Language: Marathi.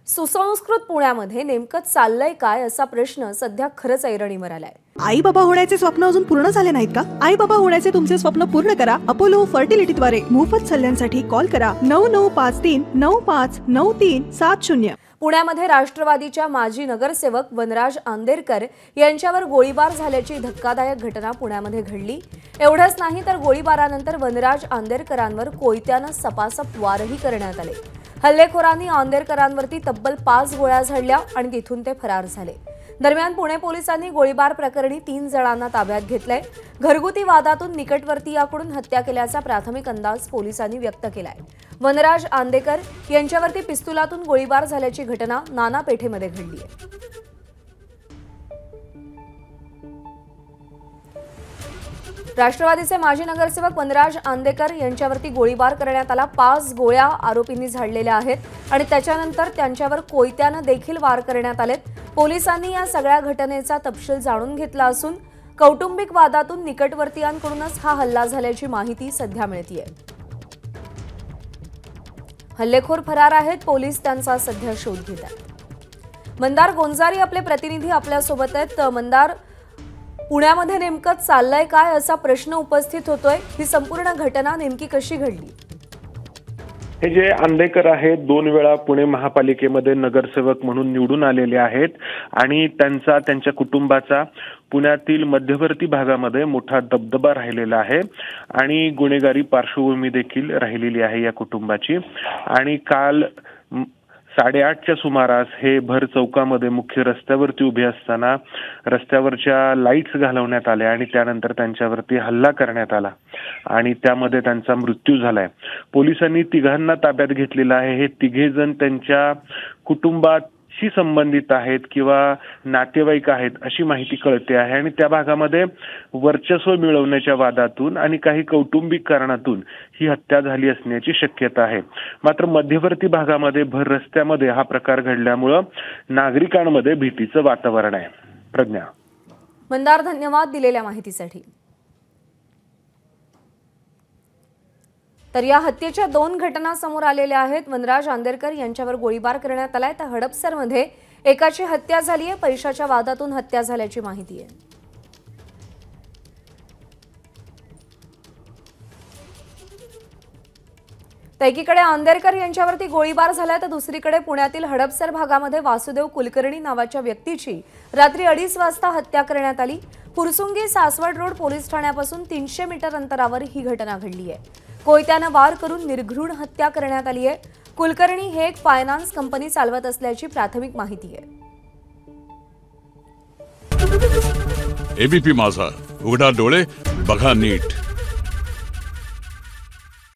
सुसंस्कृत पुण्यामध्ये नेमकं चाललंय काय असा प्रश्न सध्या खरंच ऐरणीवर आलाय। आई बाबा होण्याचे स्वप्न अजून पूर्ण झाले नाहीत का? आई बाबा होण्याचे तुमचे स्वप्न पूर्ण करा अपोलो फर्टिलिटीद्वारे। मोफत सल्ल्यांसाठी कॉल करा 9953959370। पुण्यामध्ये राष्ट्रवादीच्या माजी नगरसेवक वनराज आंदेरकर यांच्यावर गोळीबार झाल्याची धक्कादायक घटना पुण्यामध्ये घडली। एवढंच नाही तर गोळीबारानंतर वनराज आंदेरकरांवर कोयत्यानं सपासप वारही करण्यात आले। हल्लेखोरांनी आंदेरकरांवरती तब्बल 5 गोळ्या झाडल्या आणि तिथून ते फरार झाले। दरम्यान पुणे पोलिसांनी गोळीबार प्रकरणी 3 जणांना ताब्यात घेतलंय। घरगुती वादातून निकटवर्तीयाकडून हत्या केल्याचा प्राथमिक अंदाज पोलिसांनी व्यक्त केलाय। वनराज आंदेकर यांच्यावरती पिस्तुलातून गोळीबार झाल्याची घटना नाना पेठेमध्ये घडली आहे। राष्ट्रवादीचे माजी नगरसेवक वनराज आंदेकर यांच्यावरती गोळीबार करण्यात आला। 5 गोळ्या आरोपींनी झाडलेल्या आहेत आणि त्याच्यानंतर त्यांच्यावर कोयत्याने देखील वार करण्यात आलेत। पोलिसांनी या सगळ्या घटनेचा तपशील जाणून घेतला असून कौटुंबिक वादातून निकटवर्तीयांकडूनच हा हल्ला झाल्याची माहिती सध्या मिळतेय। हल्लेखोर फरार आहेत, पोलीस त्यांचा सध्या शोध घेत आहेत। मंदार गोंजारी आपले प्रतिनिधी आपल्या सोबत आहेत। मंदार, पुण्यामध्ये नेमकं चाललंय काय असा प्रश्न उपस्थित होतोय। ही संपूर्ण घटना नेमकी कशी घडली? हे जे आंदेकर आहेत 2 वेळा पुणे महापालिकेमध्ये नगरसेवक म्हणून निवडून आलेले आहेत आणि त्यांच्या कुटुंबाचा पुण्यातील मध्यवर्ती भागामध्ये मोठा दबदबा राहिलेला आहे आणि गुन्हेगारी पार्श्वभूमी देखील राहिलेली आहे या कुटुंबाची। आणि काल 8:30च्या सुमारास हे भर चौकामध्ये मुख्य रस्त्यावरती उभे असताना रस्त्यावरच्या लाईट्स घालवण्यात आल्या आणि त्यानंतर त्यांच्यावरती हल्ला करण्यात आला आणि त्यामध्ये त्यांचा मृत्यू झालाय। पोलिसांनी 3घांना ताब्यात घेतलेला आहे। हे 3घे जण त्यांच्या कुटुंबाशी संबंधित आहेत किंवा नातेवाईक आहेत अशी माहिती कळते आहे आणि त्या भागामध्ये वर्चस्व मिळवण्याच्या वादातून आणि काही कौटुंबिक कारणातून ही हत्या झाली असण्याची शक्यता आहे। मात्र मध्यवर्ती भागामध्ये भर रस्त्यामध्ये हा प्रकार घडल्यामुळे नागरिकांमध्ये भीतीचं वातावरण आहे। प्रज्ञा। मंदार, धन्यवाद दिलेल्या माहितीसाठी। तर या हत्येच्या 2 घटना समोर आलेल्या आहेत। वनराज आंदेरकर यांच्यावर गोळीबार करण्यात आलाय तर हडपसरमध्ये एकाची हत्या झाली आहे। पैशाच्या वादातून हत्या झाल्याची माहिती आहे। तर एकीकडे आंदेरकर यांच्यावरती गोळीबार झालाय तर दुसरीकडे पुण्यातील हडपसर भागामध्ये वासुदेव कुलकर्णी नावाच्या व्यक्तीची रात्री 2:30 वाजता हत्या करण्यात आली। फुरसुंगी सासवड रोड पोलीस ठाण्यापासून 300 मीटर अंतरावर ही घटना घडली आहे। कोयत्यानं वार करून निर्घृण हत्या करण्यात आली आहे। कुलकर्णी हे एक फायनान्स कंपनी चालवत असल्याची प्राथमिक माहिती आहे। एबीपी माझा, उघडा डोळे बघा नीट।